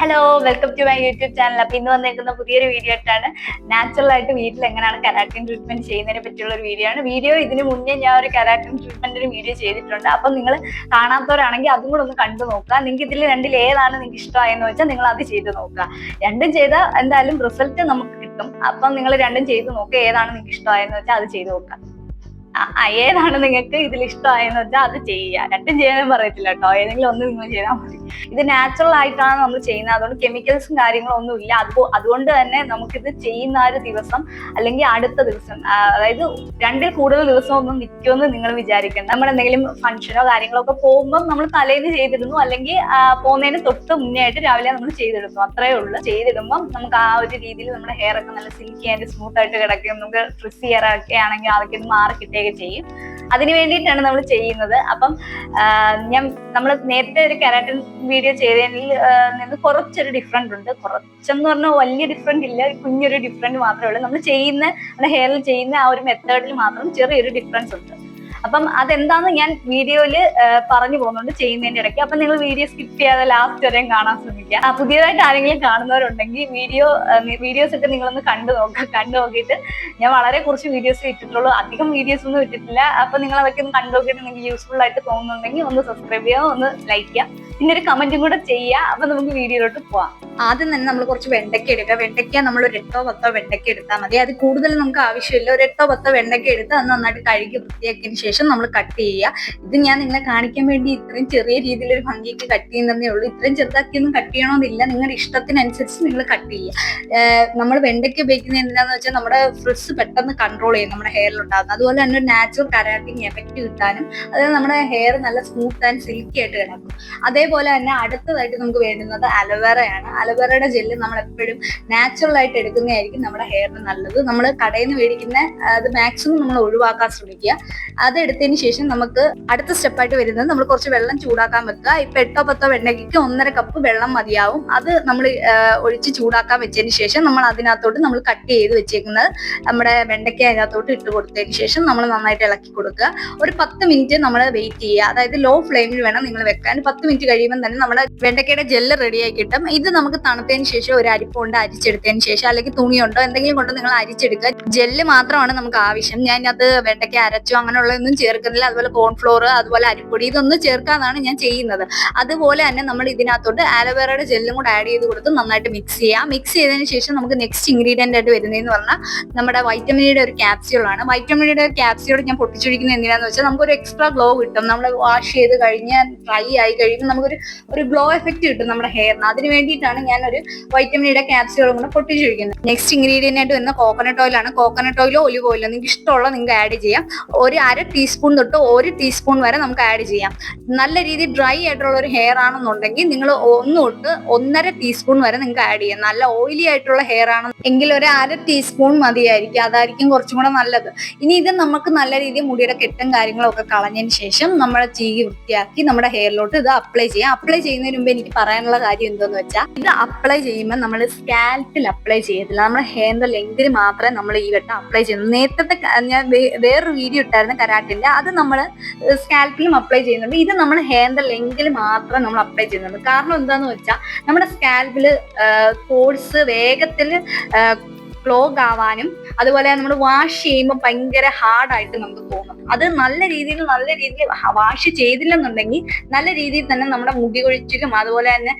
Hello, welcome to my YouTube channel. അപ്പൊ ഇന്ന് വന്നേക്കുന്ന പുതിയൊരു വീഡിയോ ആയിട്ടാണ് നാച്ചുറൽ ആയിട്ട് വീട്ടിൽ എങ്ങനെയാണ് കെരാറ്റിൻ ട്രീറ്റ്മെന്റ് ചെയ്യുന്നതിനെ പറ്റിയുള്ള ഒരു വീഡിയോ ആണ്. ഇതിന് മുന്നേ ഞാൻ ഒരു കെരാറ്റിൻ ട്രീറ്റ്മെന്റിന് വീഡിയോ ചെയ്തിട്ടുണ്ട്. അപ്പൊ നിങ്ങൾ കാണാത്തവരാണെങ്കിൽ അതും കൂടെ ഒന്ന് കണ്ടു നോക്കുക. നിങ്ങൾക്ക് ഇതിൽ രണ്ടിൽ ഏതാണ് നിങ്ങൾക്ക് ഇഷ്ടമായെന്ന് വെച്ചാൽ നിങ്ങൾ അത് ചെയ്ത് നോക്കുക. രണ്ടും ചെയ്താൽ എന്തായാലും റിസൾട്ട് നമുക്ക് കിട്ടും. അപ്പം നിങ്ങൾ രണ്ടും ചെയ്ത് നോക്കുക. ഏതാണ് നിങ്ങൾക്ക് ഇഷ്ടമായെന്ന് വെച്ചാൽ അത് ചെയ്ത് നോക്കുക. ഏതാണ് നിങ്ങൾക്ക് ഇതിൽ ഇഷ്ടമായെന്ന് വെച്ചാൽ അത് ചെയ്യുക. രണ്ടും ചെയ്യാൻ പറയത്തില്ല കേട്ടോ, ഏതെങ്കിലും ഒന്ന് നിങ്ങൾ ചെയ്താൽ മതി. ഇത് നാച്ചുറൽ ആയിട്ടാണ് നമ്മൾ ചെയ്യുന്നത്, അതുകൊണ്ട് കെമിക്കൽസും കാര്യങ്ങളും ഒന്നും ഇല്ല. അതുകൊണ്ട് തന്നെ നമുക്കിത് ചെയ്യുന്ന ഒരു ദിവസം അല്ലെങ്കിൽ അടുത്ത ദിവസം, അതായത് രണ്ടിൽ കൂടുതൽ ദിവസം ഒന്നും നിൽക്കുമെന്ന് നിങ്ങൾ വിചാരിക്കണം. നമ്മൾ എന്തെങ്കിലും ഫംഗ്ഷനോ കാര്യങ്ങളോ ഒക്കെ പോകുമ്പോൾ നമ്മൾ തലേന്ന് ചെയ്തിടുന്നു, അല്ലെങ്കിൽ പോകുന്നതിന് തൊട്ട് മുന്നേ ആയിട്ട് രാവിലെ നമ്മൾ ചെയ്തിടുന്നു. അത്രയേ ഉള്ളൂ. ചെയ്തിടുമ്പോൾ നമുക്ക് ആ ഒരു രീതിയിൽ നമ്മുടെ ഹെയർ ഒക്കെ നല്ല സിൽക്കി ആൻഡ് സ്മൂത്ത് ആയിട്ട് കിടക്കും. നമുക്ക് ഫ്രിസ് ഹെയർ ഒക്കെ ആണെങ്കിൽ അതൊക്കെ മാറി കിട്ടുകയൊക്കെ ചെയ്യും. അതിന് വേണ്ടിയിട്ടാണ് നമ്മൾ ചെയ്യുന്നത്. അപ്പം നമ്മൾ നേരത്തെ ഒരു കെരാറ്റിൻ വീഡിയോ ചെയ്തതിൽ നിന്ന് കുറച്ചൊരു ഡിഫറൻറ്റ് ഉണ്ട്. കുറച്ചെന്ന് പറഞ്ഞാൽ വലിയ ഡിഫറൻറ്റ് ഇല്ല, കുഞ്ഞൊരു ഡിഫറൻറ്റ് മാത്രമേ ഉള്ളൂ. നമ്മുടെ ഹെയറിൽ ചെയ്യുന്ന ആ ഒരു മെത്തേഡിൽ മാത്രം ചെറിയൊരു ഡിഫറൻസ് ഉണ്ട്. അപ്പം അതെന്താന്ന് ഞാൻ വീഡിയോയിൽ പറഞ്ഞു പോകുന്നുണ്ട് ചെയ്യുന്നതിന്റെ ഇടയ്ക്ക്. അപ്പം നിങ്ങൾ വീഡിയോ സ്കിപ്പ് ചെയ്യാതെ ലാസ്റ്റ് വരെയും കാണാൻ ശ്രമിക്കുക. പുതിയതായിട്ട് ആരെങ്കിലും കാണുന്നവരുണ്ടെങ്കിൽ വീഡിയോസ് ഒക്കെ നിങ്ങളൊന്ന് കണ്ടു നോക്കിയിട്ട് ഞാൻ വളരെ കുറച്ച് വീഡിയോസ് ഇട്ടിട്ടുള്ളൂ, അധികം വീഡിയോസ് ഒന്നും ഇട്ടിട്ടില്ല. അപ്പൊ നിങ്ങൾ അതൊക്കെ ഒന്ന് കണ്ടു നോക്കിയിട്ട് നിങ്ങൾക്ക് യൂസ്ഫുൾ ആയിട്ട് തോന്നുന്നുണ്ടെങ്കിൽ ഒന്ന് സബ്സ്ക്രൈബ് ചെയ്യുക, ഒന്ന് ലൈക്ക് ചെയ്യുക, പിന്നെ ഒരു കമന്റും കൂടെ ചെയ്യുക. അപ്പൊ നമുക്ക് വീഡിയോയിലോട്ട് പോവാം. ആദ്യം തന്നെ നമ്മൾ കുറച്ച് വെണ്ടയ്ക്ക എടുക്കുക. വെണ്ടയ്ക്ക നമ്മൾ ഒരു 8-10 വെണ്ടയ്ക്ക എടുത്താൽ മതി. അത് കൂടുതൽ നമുക്ക് ആവശ്യമില്ല. ഒരു 8-10 വെണ്ടയ്ക്ക എടുത്ത് അത് നന്നായിട്ട് കഴുകി വൃത്തിയാക്കിയതിന് ശേഷം നമ്മൾ കട്ട് ചെയ്യുക. ഇത് ഞാൻ നിങ്ങളെ കാണിക്കാൻ വേണ്ടി ഇത്രയും ചെറിയ രീതിയിൽ ഒരു ഭംഗിക്ക് കട്ട് ചെയ്യുന്നതേ ഉള്ളൂ. ഇത്രയും ചെറുതാക്കിയൊന്നും കട്ട് ചെയ്യണമെന്നില്ല, നിങ്ങളുടെ ഇഷ്ടത്തിനനുസരിച്ച് നിങ്ങൾ കട്ട് ചെയ്യുക. നമ്മൾ വെണ്ടയ്ക്ക ഉപയോഗിക്കുന്നത് എന്തിനാന്ന് വെച്ചാൽ നമ്മുടെ ഫ്രിസ് പെട്ടെന്ന് കൺട്രോൾ ചെയ്യും നമ്മുടെ ഹെയറിൽ ഉണ്ടാകുന്നത്. അതുപോലെ തന്നെ ഒരു നാച്ചുറൽ കെരാറ്റിൻ എഫക്റ്റ് കിട്ടാനും അതായത് നമ്മുടെ ഹെയർ നല്ല സ്മൂത്ത് ആൻഡ് സിൽക്കി ആയിട്ട് കിടക്കും. അതേപോലെ തന്നെ അടുത്തതായിട്ട് നമുക്ക് വേണ്ടുന്നത് അലോവേറയാണ്. അലോവേറയുടെ ജെല്ല് നമ്മൾ എപ്പോഴും നാച്ചുറൽ ആയിട്ട് എടുക്കുന്നതായിരിക്കും നമ്മുടെ ഹെയറിന് നല്ലത്. നമ്മൾ കടയിൽ നിന്ന് മേടിക്കുന്ന അത് മാക്സിമം നമ്മൾ ഒഴിവാക്കാൻ ശ്രമിക്കുക. അത് എടുത്തതിന് ശേഷം നമുക്ക് അടുത്ത സ്റ്റെപ്പായിട്ട് വരുന്നത് നമ്മൾ കുറച്ച് വെള്ളം ചൂടാക്കാൻ വെക്കുക. ഇപ്പൊ 8-10 വെണ്ടയ്ക്ക് 1.5 കപ്പ് വെള്ളം മതിയാവും. അത് നമ്മൾ ഒഴിച്ച് ചൂടാക്കാൻ വെച്ചതിന് ശേഷം നമ്മൾ അതിനകത്തോട്ട് നമ്മൾ കട്ട് ചെയ്ത് വെച്ചേക്കുന്നത് നമ്മുടെ വെണ്ടയ്ക്ക അതിനകത്തോട്ട് ഇട്ട് കൊടുത്തതിന് ശേഷം നമ്മൾ നന്നായിട്ട് ഇളക്കി കൊടുക്കുക. ഒരു 10 മിനിറ്റ് നമ്മൾ വെയിറ്റ് ചെയ്യുക. അതായത് ലോ ഫ്ലെയിമിൽ വേണം നിങ്ങൾ വെക്കാൻ. 10 മിനിറ്റ് കഴിയുമ്പോൾ തന്നെ നമ്മുടെ വെണ്ടയ്ക്കയുടെ ജെല്ല് റെഡിയായി കിട്ടും. ഇത് നമുക്ക് തണുത്തതിന് ശേഷം ഒരു അരിപ്പ കൊണ്ട് അരിച്ചെടുത്തതിന് ശേഷം അല്ലെങ്കിൽ തുണിയുണ്ടോ എന്തെങ്കിലും കൊണ്ട് നിങ്ങൾ അരിച്ചെടുക്കുക. ജെല്ല് മാത്രമാണ് നമുക്ക് ആവശ്യം. ഞാൻ അത് വെണ്ടയ്ക്ക അരച്ചോ അങ്ങനെയുള്ളതൊന്നും ചേർക്കുന്നില്ല. അതുപോലെ കോൺഫ്ലോർ, അതുപോലെ അരിപ്പൊടി ഇതൊന്നും ചേർക്കാതാണ് ഞാൻ ചെയ്യുന്നത്. അതുപോലെ തന്നെ നമ്മൾ ഇതിനകത്തോട്ട് ആലോവേറയുടെ ജെല്ലും കൂടെ ആഡ് ചെയ്ത് കൊടുത്ത് നന്നായിട്ട് മിക്സ് ചെയ്യാം. മിക്സ് ചെയ്തതിന് ശേഷം നമുക്ക് നെക്സ്റ്റ് ഇൻഗ്രീഡിയന്റ് ആയിട്ട് വരുന്നതെന്ന് പറഞ്ഞാൽ നമ്മുടെ വൈറ്റമിനിയുടെ ഒരു ക്യാപ്സ്യൂളാണ്. വൈറ്റമിനിയുടെ ഒരു ക്യാപ്സ്യൂൾ ഞാൻ പൊട്ടിച്ചൊഴിക്കുന്നത് എന്തിനാന്ന് വെച്ചാൽ നമുക്കൊരു എക്സ്ട്രാ ഗ്ലോ കിട്ടും. നമ്മൾ വാഷ് ചെയ്ത് കഴിഞ്ഞ് ഡ്രൈ ആയി കഴിയുമ്പോൾ നമുക്കൊരു ഗ്ലോ എഫക്റ്റ് കിട്ടും നമ്മുടെ ഹെയറിന്. അതിന് വേണ്ടിയിട്ടാണ് ഞാൻ ഒരു വൈറ്റമിനിയുടെ ക്യാപ്സ്യൂളും കൂടെ പൊട്ടിച്ചൊഴിക്കുന്നത്. നെക്സ്റ്റ് ഇൻഗ്രീഡിയന്റ് ആയിട്ട് വരുന്ന കോക്കനട്ട് ഓയിലാണ്. കോക്കനട്ട് ഓയിലോ ഒലിവ് ഓയിലോ നിങ്ങൾക്ക് ഇഷ്ടമുള്ള നിങ്ങൾക്ക് ആഡ് ചെയ്യാം. ഒരു 1/2 ടീസ്പൂൺ തൊട്ട് 1 ടീസ്പൂൺ വരെ നമുക്ക് ആഡ് ചെയ്യാം. നല്ല രീതിയിൽ ഡ്രൈ ആയിട്ടുള്ള ഒരു ഹെയർ ആണെന്നുണ്ടെങ്കിൽ നിങ്ങൾ 1 തൊട്ട് 1.5 ടീസ്പൂൺ വരെ നിങ്ങൾക്ക് ആഡ് ചെയ്യാം. നല്ല ഓയിലി ആയിട്ടുള്ള ഹെയർ ആണ് എങ്കിൽ ഒരു 1/2 ടീസ്പൂൺ മതിയായിരിക്കും. അതായിരിക്കും കുറച്ചും കൂടെ നല്ലത്. ഇനി ഇത് നമുക്ക് നല്ല രീതിയിൽ മുടിയുടെ കെട്ടും കാര്യങ്ങളും ഒക്കെ കളഞ്ഞതിന് ശേഷം നമ്മൾ ചീകി വൃത്തിയാക്കി നമ്മുടെ ഹെയറിലോട്ട് ഇത് അപ്ലൈ ചെയ്യാം. അപ്ലൈ ചെയ്യുന്നതിന് മുമ്പ് എനിക്ക് പറയാനുള്ള കാര്യം എന്താന്ന് വെച്ചാൽ ഇത് അപ്ലൈ ചെയ്യുമ്പോൾ നമ്മൾ സ്കാൽപ്പിൽ അപ്ലൈ ചെയ്യത്തില്ല. നമ്മുടെ ഹെയറിന്റെ ലെങ്തിൽ മാത്രമേ നമ്മൾ ഈ വട്ടം അപ്ലൈ ചെയ്യുന്നു. നേരത്തെ ഞാൻ വേറൊരു വീഡിയോ ഇട്ടായിരുന്നു കെരാറ്റിന്റെ, അത് നമ്മൾ സ്കാൽപ്പിലും അപ്ലൈ ചെയ്യുന്നുണ്ട്. ഇത് നമ്മൾ ഹെയറിന്റെ ലെങ്തിൽ മാത്രം നമ്മൾ അപ്ലൈ ചെയ്യുന്നുണ്ട്. കാരണം എന്താന്ന് വെച്ചാൽ നമ്മുടെ സ്കാൽപ്പിൽ പോഴ്സ് വേഗത്തിൽ ക്ലോഗ് ആവാനും അതുപോലെ നമ്മൾ വാഷ് ചെയ്യുമ്പോൾ ഭയങ്കര ഹാർഡായിട്ട് നമുക്ക് തോന്നും. അത് നല്ല രീതിയിൽ വാഷ് ചെയ്തില്ലെന്നുണ്ടെങ്കിൽ നല്ല രീതിയിൽ തന്നെ നമ്മുടെ മുടി കൊഴിച്ചിലും അതുപോലെ തന്നെ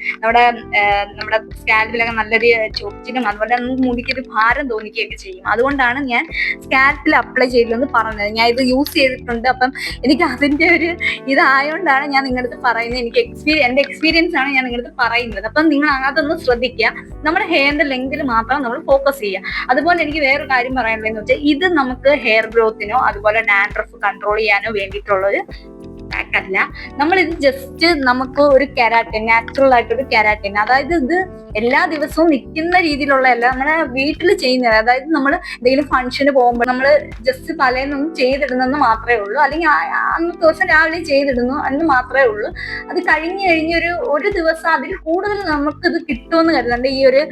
നമ്മുടെ സ്കാൽപ്പിലൊക്കെ നല്ലൊരു ചൊറിച്ചിലും അതുപോലെ നമുക്ക് മുടിക്ക് ഒരു ഭാരം തോന്നിക്കുകയൊക്കെ ചെയ്യും. അതുകൊണ്ടാണ് ഞാൻ സ്കാൽപ്പിൽ അപ്ലൈ ചെയ്തില്ലെന്ന് പറഞ്ഞത്. ഞാൻ ഇത് യൂസ് ചെയ്തിട്ടുണ്ട്. അപ്പം എനിക്ക് അതിന്റെ ഒരു ഇതായോണ്ടാണ് ഞാൻ നിങ്ങളുടെ പറയുന്നത്. എന്റെ എക്സ്പീരിയൻസ് ആണ് ഞാൻ നിങ്ങളുടെ പറയുന്നത്. അപ്പം നിങ്ങൾ അതൊന്ന് ശ്രദ്ധിക്കുക. നമ്മുടെ ഹെയറിന്റെ ലെങ്തിൽ മാത്രം നമ്മൾ ഫോക്കസ് ചെയ്യുക. അതുപോലെ എനിക്ക് വേറൊരു കാര്യം പറയാനുള്ളതെന്ന് വെച്ചാൽ ഇത് നമുക്ക് ഹെയർ ഗ്രോത്തിനോ അതുപോലെ ഡാൻഡ്രഫ് കൺട്രോൾ ചെയ്യാനോ വേണ്ടിയിട്ടുള്ളൊരു അല്ല. നമ്മൾ ഇത് ജസ്റ്റ് നമുക്ക് ഒരു കെരാറ്റിൻ, നാച്ചുറൽ ആയിട്ടൊരു കെരാറ്റിൻ, അതായത് ഇത് എല്ലാ ദിവസവും നിൽക്കുന്ന രീതിയിലുള്ളതല്ല, നമ്മളെ വീട്ടിൽ ചെയ്യുന്നത്. അതായത് നമ്മൾ എന്തെങ്കിലും ഫംഗ്ഷന് പോകുമ്പോൾ നമ്മൾ ജസ്റ്റ് തലേന്നൊന്നും ചെയ്തിടുന്നെന്ന് മാത്രമേ ഉള്ളൂ, അല്ലെങ്കിൽ അന്നത്തെ ദിവസം രാവിലെ ചെയ്തിടുന്നു എന്ന് മാത്രമേ ഉള്ളൂ. അത് ഒരു ദിവസം അതിൽ കൂടുതൽ നമുക്കിത് കിട്ടുമെന്ന് കരുതണ്ട. ഈ ഒരു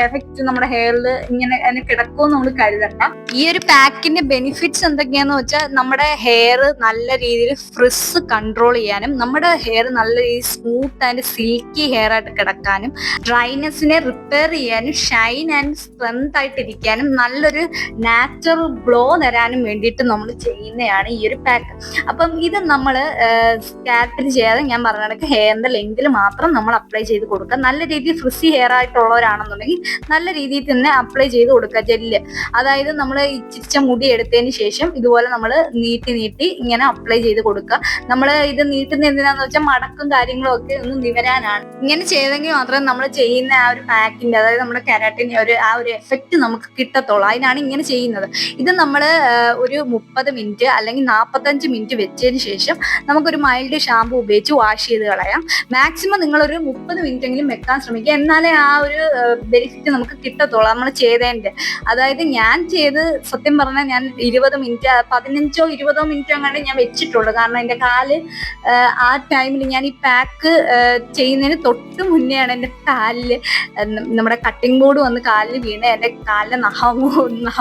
എഫക്റ്റ് നമ്മുടെ ഹെയറിൽ ഇങ്ങനെ കിടക്കുമെന്ന് നമ്മൾ കരുതണ്ട. ഈ ഒരു പാക്കിന്റെ ബെനിഫിറ്റ്സ് എന്തൊക്കെയാന്ന് വെച്ചാൽ നമ്മുടെ ഹെയർ നല്ല രീതിയിൽ ഫ്രിസ് കൺട്രോൾ ചെയ്യാനും നമ്മുടെ ഹെയർ നല്ല സ്മൂത്ത് ആൻഡ് സിൽക്കി ഹെയർ ആയിട്ട് കിടക്കാനും ഡ്രൈനെസ്സിനെ റിപ്പയർ ചെയ്യാനും ഷൈൻ ആൻഡ് സ്ട്രെങ്ത് ആയിട്ട് ഇരിക്കാനും നല്ലൊരു നാച്ചുറൽ ഗ്ലോ തരാനും വേണ്ടിയിട്ട് നമ്മൾ ചെയ്യുന്നതാണ് ഈ ഒരു പാക്ക്. അപ്പം ഇത് നമ്മൾ സ്കാൽപ്പിൽ ചെയ്യാതെ ഞാൻ പറഞ്ഞ കണക്ക് ഹെയറിന്റെ ലെങ്തിൽ മാത്രം നമ്മൾ അപ്ലൈ ചെയ്ത് കൊടുക്കുക. നല്ല രീതിയിൽ ഫ്രിസി ഹെയർ ആയിട്ടുള്ളവരാണെന്നുണ്ടെങ്കിൽ നല്ല രീതിയിൽ തന്നെ അപ്ലൈ ചെയ്ത് കൊടുക്കുക ജെല്ല്. അതായത് നമ്മൾ ഇച്ചിരിച്ച മുടി എടുത്തതിന് ശേഷം ഇതുപോലെ നമ്മൾ നീട്ടി ഇങ്ങനെ അപ്ലൈ ചെയ്ത് കൊടുക്കുക. നമ്മൾ ഇത് നീട്ടുന്ന എന്തിനാന്ന് വെച്ചാൽ മടക്കും കാര്യങ്ങളും ഒക്കെ ഒന്ന് നിവരാനാണ്. ഇങ്ങനെ ചെയ്തെങ്കിൽ മാത്രമേ നമ്മൾ ചെയ്യുന്ന ആ ഒരു പാക്കിന്റെ, അതായത് നമ്മുടെ കെരാട്ടിൻ ആ ഒരു എഫക്റ്റ് നമുക്ക് കിട്ടത്തുള്ളൂ. അതിനാണ് ഇങ്ങനെ ചെയ്യുന്നത്. ഇത് നമ്മൾ ഒരു 30 മിനിറ്റ് അല്ലെങ്കിൽ 45 മിനിറ്റ് വെച്ചതിന് ശേഷം നമുക്കൊരു മൈൽഡ് ഷാമ്പു ഉപയോഗിച്ച് വാഷ് ചെയ്ത് കളയാം. മാക്സിമം നിങ്ങളൊരു 30 മിനിറ്റ് എങ്കിലും വെക്കാൻ ശ്രമിക്കുക. എന്നാലേ ആ ഒരു ബെനിഫിറ്റ് നമുക്ക് കിട്ടത്തുള്ളൂ നമ്മൾ ചെയ്തതിന്റെ. അതായത് ഞാൻ ചെയ്ത് സത്യം പറഞ്ഞാൽ ഞാൻ 20 മിനിറ്റ് 15 or 20 മിനിറ്റ് അങ്ങാണ്ട് ഞാൻ വെച്ചിട്ടുള്ളൂ. കാരണം എൻ്റെ കാല് ആ ടൈമിൽ ഞാൻ ഈ പാക്ക് ചെയ്യുന്നതിന് തൊട്ട് മുന്നെയാണ് എൻ്റെ കാലിൽ നമ്മുടെ കട്ടിംഗ് ബോർഡ് വന്ന് കാലിൽ വീണ് എൻ്റെ കാലിലെ നഖം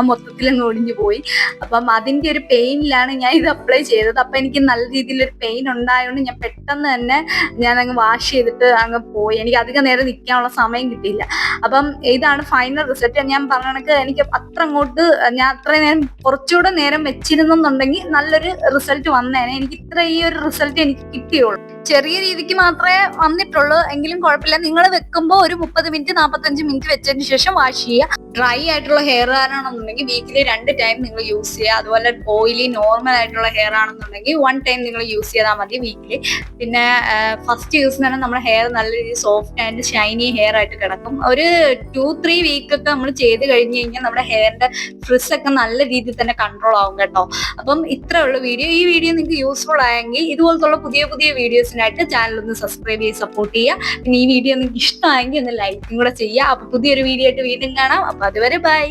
മൊത്തത്തിലങ്ങ് ഒടിഞ്ഞു പോയി. അപ്പം അതിൻ്റെ ഒരു പെയിനിലാണ് ഞാൻ ഇത് അപ്ലൈ ചെയ്തത്. അപ്പം എനിക്ക് നല്ല രീതിയിലൊരു പെയിൻ ഉണ്ടായതുകൊണ്ട് ഞാൻ പെട്ടെന്ന് തന്നെ ഞാൻ അങ്ങ് വാഷ് ചെയ്തിട്ട് അങ്ങ് പോയി. എനിക്ക് അധികം നേരം നിൽക്കാനുള്ള സമയം കിട്ടിയില്ല. അപ്പം ഇതാണ് ഫൈനൽ റിസൾട്ട്. ഞാൻ പറഞ്ഞ കണക്ക് എനിക്ക് ഞാൻ അത്രയും നേരം കുറച്ചുകൂടെ നേരം വെച്ചിരുന്നെന്നുണ്ടെങ്കിൽ നല്ലൊരു റിസൾട്ട് വന്നേനെ. എനിക്ക് ഈ ഒരു റിസൾട്ട് എനിക്ക് കിട്ടിയുള്ളൂ. ചെറിയ രീതിക്ക് മാത്രമേ വന്നിട്ടുള്ളൂ, എങ്കിലും കുഴപ്പമില്ല. നിങ്ങൾ വെക്കുമ്പോൾ ഒരു 30 മിനിറ്റ് 45 മിനിറ്റ് വെച്ചതിന് ശേഷം വാഷ് ചെയ്യുക. ഡ്രൈ ആയിട്ടുള്ള ഹെയർ ആണെന്നുണ്ടെങ്കിൽ വീക്കിലി 2 ടൈം നിങ്ങൾ യൂസ് ചെയ്യുക. അതുപോലെ ഓയിലി നോർമൽ ആയിട്ടുള്ള ഹെയർ ആണെന്നുണ്ടെങ്കിൽ 1 ടൈം നിങ്ങൾ യൂസ് ചെയ്താൽ മതി വീക്കിലി. പിന്നെ ഫസ്റ്റ് യൂസ് തന്നെ നമ്മുടെ ഹെയർ നല്ല രീതിയിൽ സോഫ്റ്റ് ആൻഡ് ഷൈനി ഹെയർ ആയിട്ട് കിടക്കും. ഒരു 2-3 വീക്കൊക്കെ നമ്മൾ ചെയ്ത് കഴിഞ്ഞ് കഴിഞ്ഞാൽ നമ്മുടെ ഹെയറിന്റെ ഫ്രിസ് ഒക്കെ നല്ല രീതിയിൽ തന്നെ കൺട്രോൾ ആവും കേട്ടോ. അപ്പം ഇത്രേ ഉള്ളൂ വീഡിയോ. ഈ വീഡിയോ നിങ്ങൾക്ക് യൂസ്ഫുൾ ആയെങ്കിൽ ഇതുപോലത്തുള്ള പുതിയ വീഡിയോസിനായിട്ട് ചാനൽ ഒന്ന് സബ്സ്ക്രൈബ് ചെയ്ത് സപ്പോർട്ട് ചെയ്യുക. പിന്നെ ഈ വീഡിയോ നിങ്ങൾക്ക് ഇഷ്ടമായെങ്കിൽ ഒന്ന് ലൈക്കും കൂടെ ചെയ്യുക. അപ്പൊ പുതിയൊരു വീഡിയോ ആയിട്ട് വീണ്ടും കാണാം. അപ്പൊ അതുവരെ ബൈ.